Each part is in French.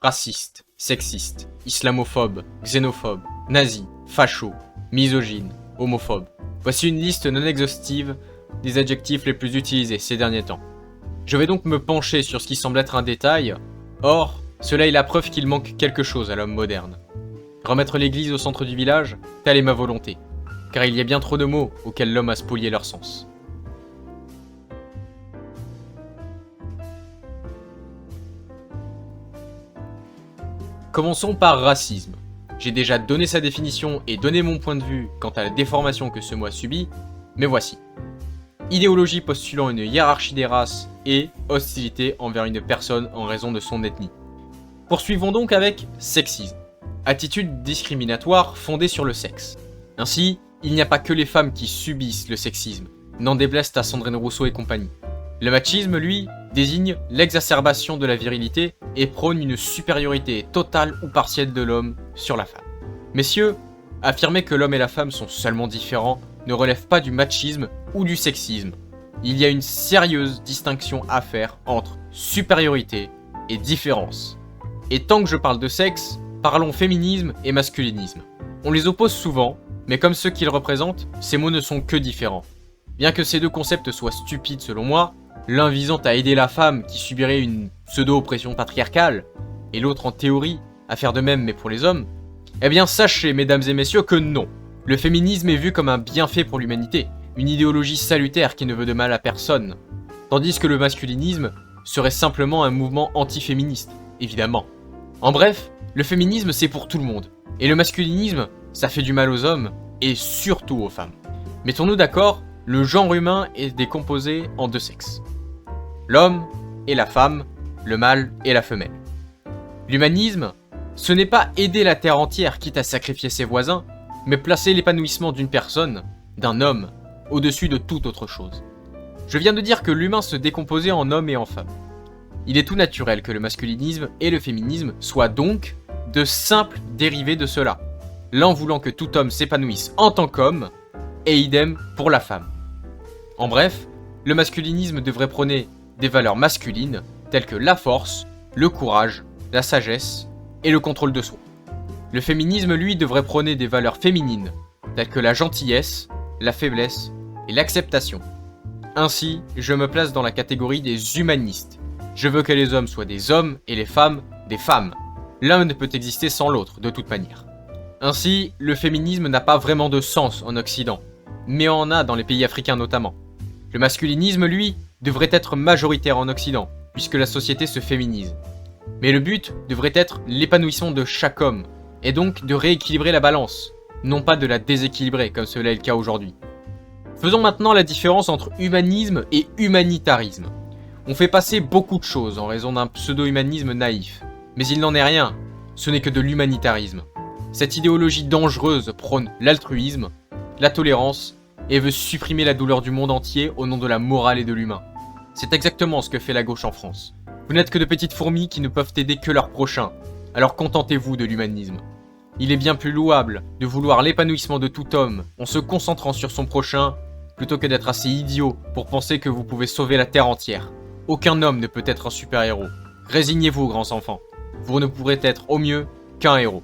raciste, sexiste, islamophobe, xénophobe, nazi, facho, misogyne, homophobe. Voici une liste non exhaustive des adjectifs les plus utilisés ces derniers temps. Je vais donc me pencher sur ce qui semble être un détail, or, cela est la preuve qu'il manque quelque chose à l'homme moderne. Remettre l'église au centre du village, telle est ma volonté, car il y a bien trop de mots auxquels l'homme a spolié leur sens. Commençons par racisme. J'ai déjà donné sa définition et donné mon point de vue quant à la déformation que ce mot a subie, mais voici. Idéologie postulant une hiérarchie des races et hostilité envers une personne en raison de son ethnie. Poursuivons donc avec sexisme. Attitude discriminatoire fondée sur le sexe. Ainsi, il n'y a pas que les femmes qui subissent le sexisme, n'en déplaise à Sandrine Rousseau et compagnie. Le machisme, lui, désigne l'exacerbation de la virilité et prône une supériorité totale ou partielle de l'homme sur la femme. Messieurs, affirmer que l'homme et la femme sont seulement différents ne relève pas du machisme ou du sexisme. Il y a une sérieuse distinction à faire entre supériorité et différence. Et tant que je parle de sexe, parlons féminisme et masculinisme. On les oppose souvent, mais comme ceux qu'ils représentent, ces mots ne sont que différents. Bien que ces deux concepts soient stupides selon moi, l'un visant à aider la femme qui subirait une pseudo-oppression patriarcale, et l'autre en théorie à faire de même mais pour les hommes, eh bien sachez mesdames et messieurs que non. Le féminisme est vu comme un bienfait pour l'humanité, une idéologie salutaire qui ne veut de mal à personne, tandis que le masculinisme serait simplement un mouvement anti-féministe, évidemment. En bref, le féminisme c'est pour tout le monde, et le masculinisme, ça fait du mal aux hommes, et surtout aux femmes. Mettons-nous d'accord, le genre humain est décomposé en deux sexes. L'homme et la femme, le mâle et la femelle. L'humanisme, ce n'est pas aider la terre entière quitte à sacrifier ses voisins, mais placer l'épanouissement d'une personne, d'un homme, au-dessus de toute autre chose. Je viens de dire que l'humain se décomposait en homme et en femme. Il est tout naturel que le masculinisme et le féminisme soient donc de simples dérivés de cela, l'un voulant que tout homme s'épanouisse en tant qu'homme, et idem pour la femme. En bref, le masculinisme devrait prôner des valeurs masculines telles que la force, le courage, la sagesse et le contrôle de soi. Le féminisme, lui, devrait prôner des valeurs féminines telles que la gentillesse, la faiblesse et l'acceptation. Ainsi, je me place dans la catégorie des humanistes. Je veux que les hommes soient des hommes et les femmes des femmes. L'un ne peut exister sans l'autre, de toute manière. Ainsi, le féminisme n'a pas vraiment de sens en Occident, mais en a dans les pays africains notamment. Le masculinisme, lui, devrait être majoritaire en Occident, puisque la société se féminise. Mais le but devrait être l'épanouissement de chaque homme, et donc de rééquilibrer la balance, non pas de la déséquilibrer comme cela est le cas aujourd'hui. Faisons maintenant la différence entre humanisme et humanitarisme. On fait passer beaucoup de choses en raison d'un pseudo-humanisme naïf, mais il n'en est rien, ce n'est que de l'humanitarisme. Cette idéologie dangereuse prône l'altruisme, la tolérance, et veut supprimer la douleur du monde entier au nom de la morale et de l'humain. C'est exactement ce que fait la gauche en France. Vous n'êtes que de petites fourmis qui ne peuvent aider que leur prochain, alors contentez-vous de l'humanisme. Il est bien plus louable de vouloir l'épanouissement de tout homme en se concentrant sur son prochain, plutôt que d'être assez idiot pour penser que vous pouvez sauver la terre entière. Aucun homme ne peut être un super-héros. Résignez-vous, grands enfants. Vous ne pourrez être au mieux qu'un héros.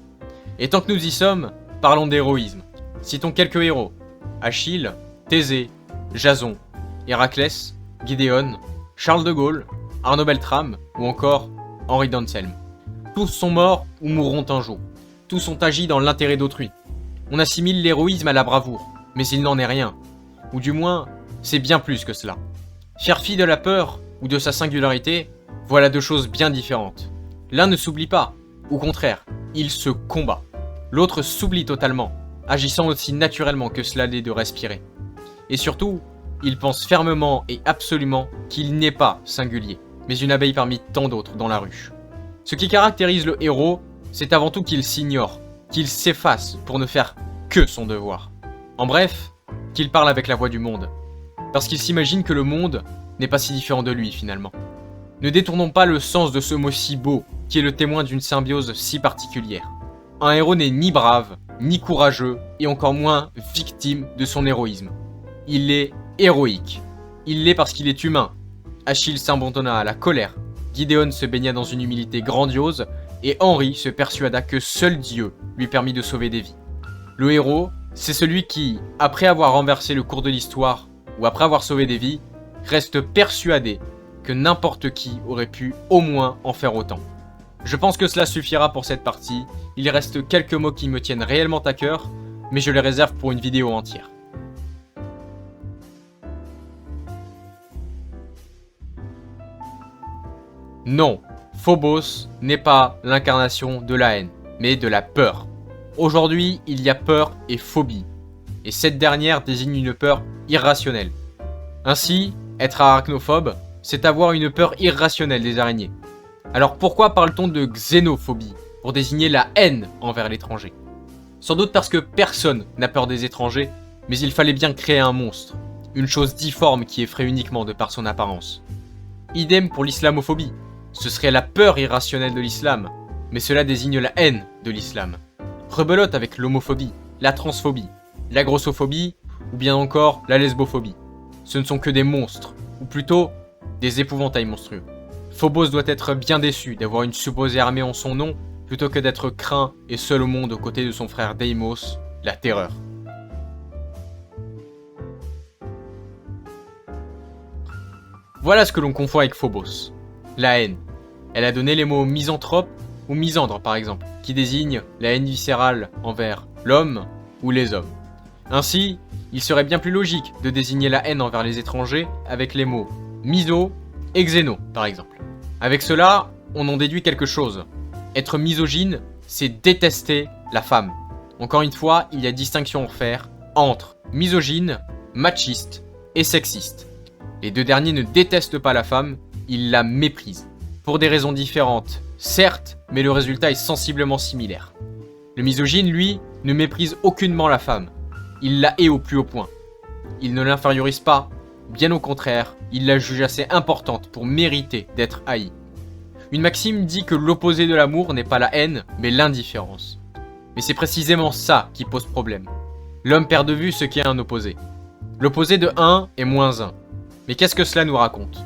Et tant que nous y sommes, parlons d'héroïsme. Citons quelques héros. Achille, Thésée, Jason, Héraclès, Gideon, Charles de Gaulle, Arnaud Beltrame ou encore Henri d'Anselme. Tous sont morts ou mourront un jour. Tous ont agi dans l'intérêt d'autrui. On assimile l'héroïsme à la bravoure, mais il n'en est rien. Ou du moins, c'est bien plus que cela. Faire fi de la peur ou de sa singularité, voilà deux choses bien différentes. L'un ne s'oublie pas, au contraire, il se combat. L'autre s'oublie totalement, agissant aussi naturellement que cela l'est de respirer. Et surtout, il pense fermement et absolument qu'il n'est pas singulier, mais une abeille parmi tant d'autres dans la ruche. Ce qui caractérise le héros, c'est avant tout qu'il s'ignore, qu'il s'efface pour ne faire que son devoir. En bref, qu'il parle avec la voix du monde, parce qu'il s'imagine que le monde n'est pas si différent de lui finalement. Ne détournons pas le sens de ce mot si beau, qui est le témoin d'une symbiose si particulière. Un héros n'est ni brave, ni courageux, et encore moins victime de son héroïsme. Il est héroïque. Il l'est parce qu'il est humain. Achille s'abandonna à la colère. Gideon se baigna dans une humilité grandiose, et Henri se persuada que seul Dieu lui permit de sauver des vies. Le héros, c'est celui qui, après avoir renversé le cours de l'histoire ou après avoir sauvé des vies, reste persuadé que n'importe qui aurait pu au moins en faire autant. Je pense que cela suffira pour cette partie, il reste quelques mots qui me tiennent réellement à cœur, mais je les réserve pour une vidéo entière. Non, Phobos n'est pas l'incarnation de la haine, mais de la peur. Aujourd'hui, il y a peur et phobie, et cette dernière désigne une peur irrationnelle. Ainsi, être arachnophobe, c'est avoir une peur irrationnelle des araignées. Alors pourquoi parle-t-on de xénophobie, pour désigner la haine envers l'étranger? Sans doute parce que personne n'a peur des étrangers, mais il fallait bien créer un monstre, une chose difforme qui effraie uniquement de par son apparence. Idem pour l'islamophobie. Ce serait la peur irrationnelle de l'islam, mais cela désigne la haine de l'islam. Rebelote avec l'homophobie, la transphobie, la grossophobie, ou bien encore la lesbophobie. Ce ne sont que des monstres, ou plutôt des épouvantails monstrueux. Phobos doit être bien déçu d'avoir une supposée armée en son nom, plutôt que d'être craint et seul au monde aux côtés de son frère Deimos, la terreur. Voilà ce que l'on confond avec Phobos. La haine. Elle a donné les mots misanthrope ou misandre par exemple, qui désignent la haine viscérale envers l'homme ou les hommes. Ainsi, il serait bien plus logique de désigner la haine envers les étrangers avec les mots miso et xéno par exemple. Avec cela, on en déduit quelque chose. Être misogyne, c'est détester la femme. Encore une fois, il y a distinction à faire entre misogyne, machiste et sexiste. Les deux derniers ne détestent pas la femme, ils la méprisent. Pour des raisons différentes, certes, mais le résultat est sensiblement similaire. Le misogyne, lui, ne méprise aucunement la femme. Il la hait au plus haut point. Il ne l'infériorise pas, bien au contraire, il la juge assez importante pour mériter d'être haï. Une maxime dit que l'opposé de l'amour n'est pas la haine, mais l'indifférence. Mais c'est précisément ça qui pose problème. L'homme perd de vue ce qui est un opposé. L'opposé de 1 est moins 1. Mais qu'est-ce que cela nous raconte?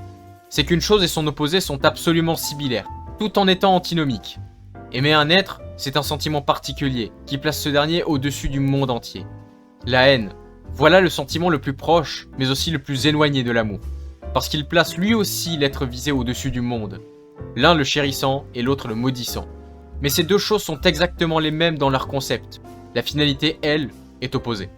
C'est qu'une chose et son opposé sont absolument similaires, tout en étant antinomiques. Aimer un être, c'est un sentiment particulier, qui place ce dernier au-dessus du monde entier. La haine, voilà le sentiment le plus proche, mais aussi le plus éloigné de l'amour. Parce qu'il place lui aussi l'être visé au-dessus du monde. L'un le chérissant et l'autre le maudissant. Mais ces deux choses sont exactement les mêmes dans leur concept. La finalité, elle, est opposée.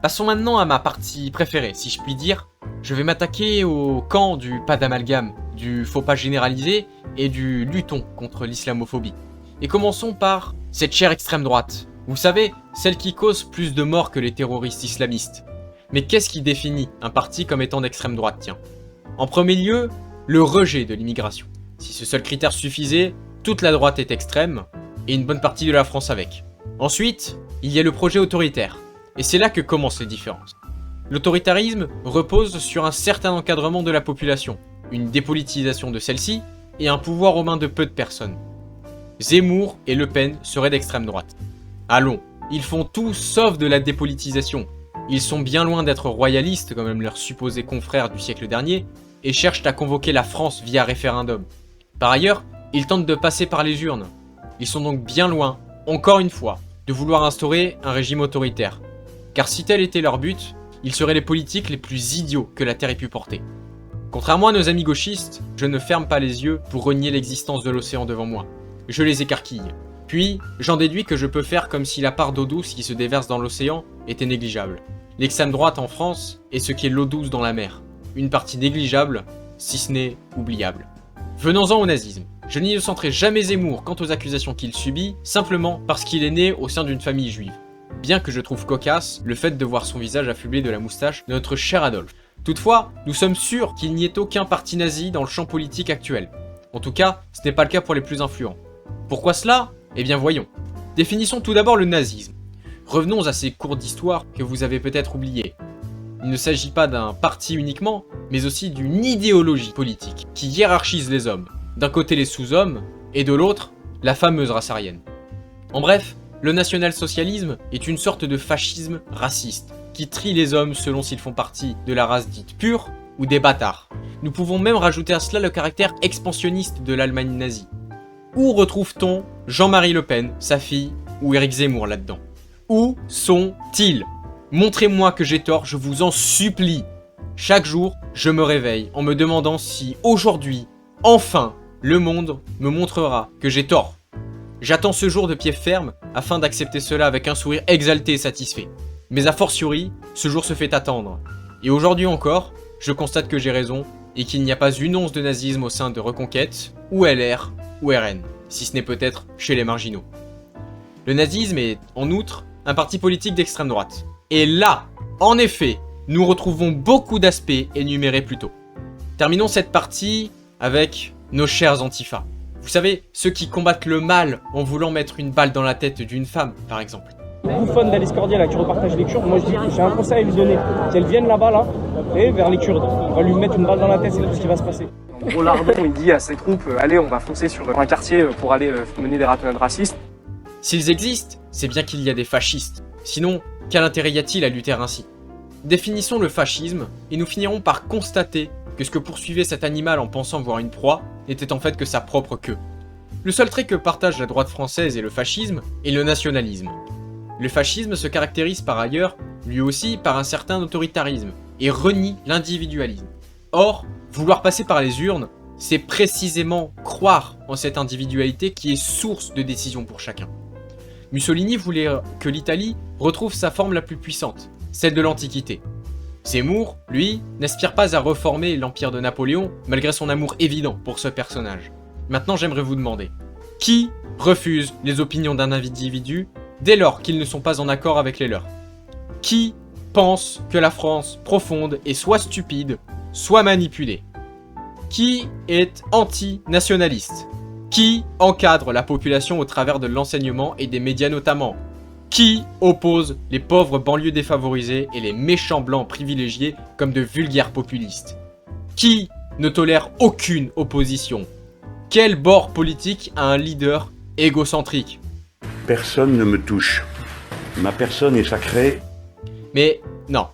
Passons maintenant à ma partie préférée, si je puis dire. Je vais m'attaquer au camp du pas d'amalgame, du faux pas généralisé et du luttons contre l'islamophobie. Et commençons par cette chère extrême droite. Vous savez, celle qui cause plus de morts que les terroristes islamistes. Mais qu'est-ce qui définit un parti comme étant d'extrême droite, tiens? En premier lieu, le rejet de l'immigration. Si ce seul critère suffisait, toute la droite est extrême, et une bonne partie de la France avec. Ensuite, il y a le projet autoritaire. Et c'est là que commencent les différences. L'autoritarisme repose sur un certain encadrement de la population, une dépolitisation de celle-ci, et un pouvoir aux mains de peu de personnes. Zemmour et Le Pen seraient d'extrême droite. Allons, ils font tout sauf de la dépolitisation. Ils sont bien loin d'être royalistes, comme leurs supposés confrères du siècle dernier, et cherchent à convoquer la France via référendum. Par ailleurs, ils tentent de passer par les urnes. Ils sont donc bien loin, encore une fois, de vouloir instaurer un régime autoritaire. Car si tel était leur but, ils seraient les politiques les plus idiots que la Terre ait pu porter. Contrairement à nos amis gauchistes, je ne ferme pas les yeux pour renier l'existence de l'océan devant moi. Je les écarquille. Puis, j'en déduis que je peux faire comme si la part d'eau douce qui se déverse dans l'océan était négligeable. L'extrême droite en France est ce qu'est l'eau douce dans la mer. Une partie négligeable, si ce n'est oubliable. Venons-en au nazisme. Je n'innocenterai jamais Zemmour quant aux accusations qu'il subit, simplement parce qu'il est né au sein d'une famille juive. Bien que je trouve cocasse le fait de voir son visage affublé de la moustache de notre cher Adolphe. Toutefois, nous sommes sûrs qu'il n'y ait aucun parti nazi dans le champ politique actuel. En tout cas, ce n'est pas le cas pour les plus influents. Pourquoi cela? Eh bien voyons. Définissons tout d'abord le nazisme. Revenons à ces cours d'histoire que vous avez peut-être oubliés. Il ne s'agit pas d'un parti uniquement, mais aussi d'une idéologie politique qui hiérarchise les hommes. D'un côté les sous-hommes, et de l'autre, la fameuse race aryenne. En bref, le national-socialisme est une sorte de fascisme raciste, qui trie les hommes selon s'ils font partie de la race dite pure ou des bâtards. Nous pouvons même rajouter à cela le caractère expansionniste de l'Allemagne nazie. Où retrouve-t-on Jean-Marie Le Pen, sa fille, ou Éric Zemmour là-dedans? Où sont-ils? Montrez-moi que j'ai tort, je vous en supplie. Chaque jour, je me réveille en me demandant si aujourd'hui, enfin, le monde me montrera que j'ai tort. J'attends ce jour de pied ferme afin d'accepter cela avec un sourire exalté et satisfait. Mais a fortiori, ce jour se fait attendre. Et aujourd'hui encore, je constate que j'ai raison et qu'il n'y a pas une once de nazisme au sein de Reconquête, ou LR, ou RN, si ce n'est peut-être chez les marginaux. Le nazisme est, en outre, un parti politique d'extrême droite. Et là, en effet, nous retrouvons beaucoup d'aspects énumérés plus tôt. Terminons cette partie avec nos chers Antifa. Vous savez, ceux qui combattent le mal en voulant mettre une balle dans la tête d'une femme, par exemple. Bouffonne d'Alice Cordier là qui repartage les Kurdes, moi je dis que j'ai un conseil à lui donner. Qu'elle vienne là-bas là, et vers les Kurdes. On va lui mettre une balle dans la tête, c'est tout ce qui va se passer. En gros, Lardon, il dit à ses troupes, allez, on va foncer sur un quartier pour aller mener des ratonnades racistes. S'ils existent, c'est bien qu'il y a des fascistes. Sinon, quel intérêt y a-t-il à lutter ainsi? Définissons le fascisme, et nous finirons par constater que ce que poursuivait cet animal en pensant voir une proie n'était en fait que sa propre queue. Le seul trait que partage la droite française et le fascisme est le nationalisme. Le fascisme se caractérise par ailleurs, lui aussi, par un certain autoritarisme, et renie l'individualisme. Or, vouloir passer par les urnes, c'est précisément croire en cette individualité qui est source de décision pour chacun. Mussolini voulait que l'Italie retrouve sa forme la plus puissante, celle de l'Antiquité. Zemmour, lui, n'aspire pas à reformer l'empire de Napoléon, malgré son amour évident pour ce personnage. Maintenant, j'aimerais vous demander, qui refuse les opinions d'un individu dès lors qu'ils ne sont pas en accord avec les leurs? Qui pense que la France profonde est soit stupide, soit manipulée? Qui est anti-nationaliste? Qui encadre la population au travers de l'enseignement et des médias notamment? Qui oppose les pauvres banlieues défavorisées et les méchants blancs privilégiés comme de vulgaires populistes? Qui ne tolère aucune opposition? Quel bord politique a un leader égocentrique? Personne ne me touche. Ma personne est sacrée. Mais non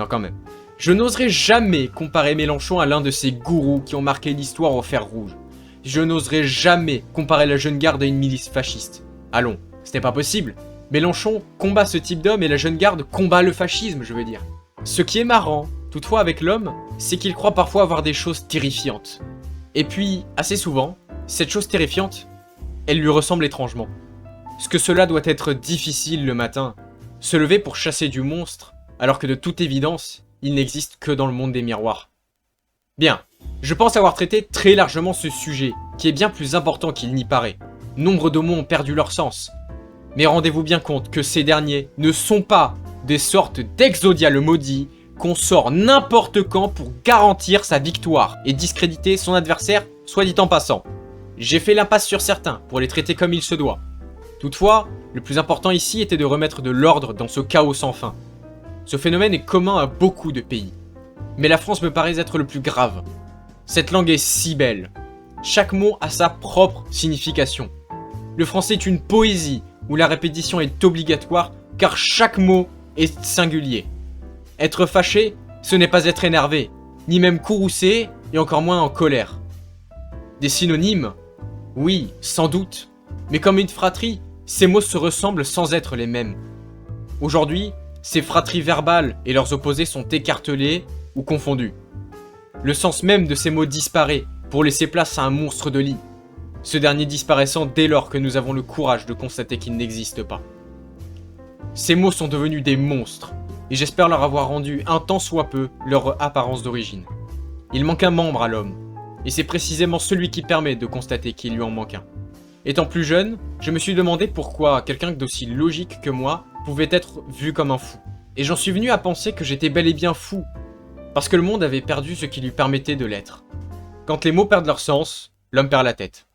quand même. Je n'oserais jamais comparer Mélenchon à l'un de ces gourous qui ont marqué l'histoire au fer rouge. Je n'oserais jamais comparer la jeune garde à une milice fasciste. Allons, ce n'est pas possible. Mélenchon combat ce type d'homme et la jeune garde combat le fascisme, je veux dire. Ce qui est marrant, toutefois avec l'homme, c'est qu'il croit parfois avoir des choses terrifiantes. Et puis, assez souvent, cette chose terrifiante, elle lui ressemble étrangement. Ce que cela doit être difficile le matin, se lever pour chasser du monstre, alors que de toute évidence, il n'existe que dans le monde des miroirs. Bien, je pense avoir traité très largement ce sujet, qui est bien plus important qu'il n'y paraît. Nombre de mots ont perdu leur sens. Mais rendez-vous bien compte que ces derniers ne sont pas des sortes d'Exodia le maudit qu'on sort n'importe quand pour garantir sa victoire et discréditer son adversaire, soit dit en passant. J'ai fait l'impasse sur certains pour les traiter comme il se doit. Toutefois, le plus important ici était de remettre de l'ordre dans ce chaos sans fin. Ce phénomène est commun à beaucoup de pays. Mais la France me paraît être le plus grave. Cette langue est si belle. Chaque mot a sa propre signification. Le français est une poésie où la répétition est obligatoire car chaque mot est singulier. Être fâché, ce n'est pas être énervé, ni même courroucé et encore moins en colère. Des synonymes? Oui, sans doute. Mais comme une fratrie, ces mots se ressemblent sans être les mêmes. Aujourd'hui, ces fratries verbales et leurs opposés sont écartelés ou confondus. Le sens même de ces mots disparaît pour laisser place à un monstre de lit. Ce dernier disparaissant dès lors que nous avons le courage de constater qu'il n'existe pas. Ces mots sont devenus des monstres, et j'espère leur avoir rendu un tant soit peu leur apparence d'origine. Il manque un membre à l'homme, et c'est précisément celui qui permet de constater qu'il lui en manque un. Étant plus jeune, je me suis demandé pourquoi quelqu'un d'aussi logique que moi pouvait être vu comme un fou. Et j'en suis venu à penser que j'étais bel et bien fou, parce que le monde avait perdu ce qui lui permettait de l'être. Quand les mots perdent leur sens, l'homme perd la tête.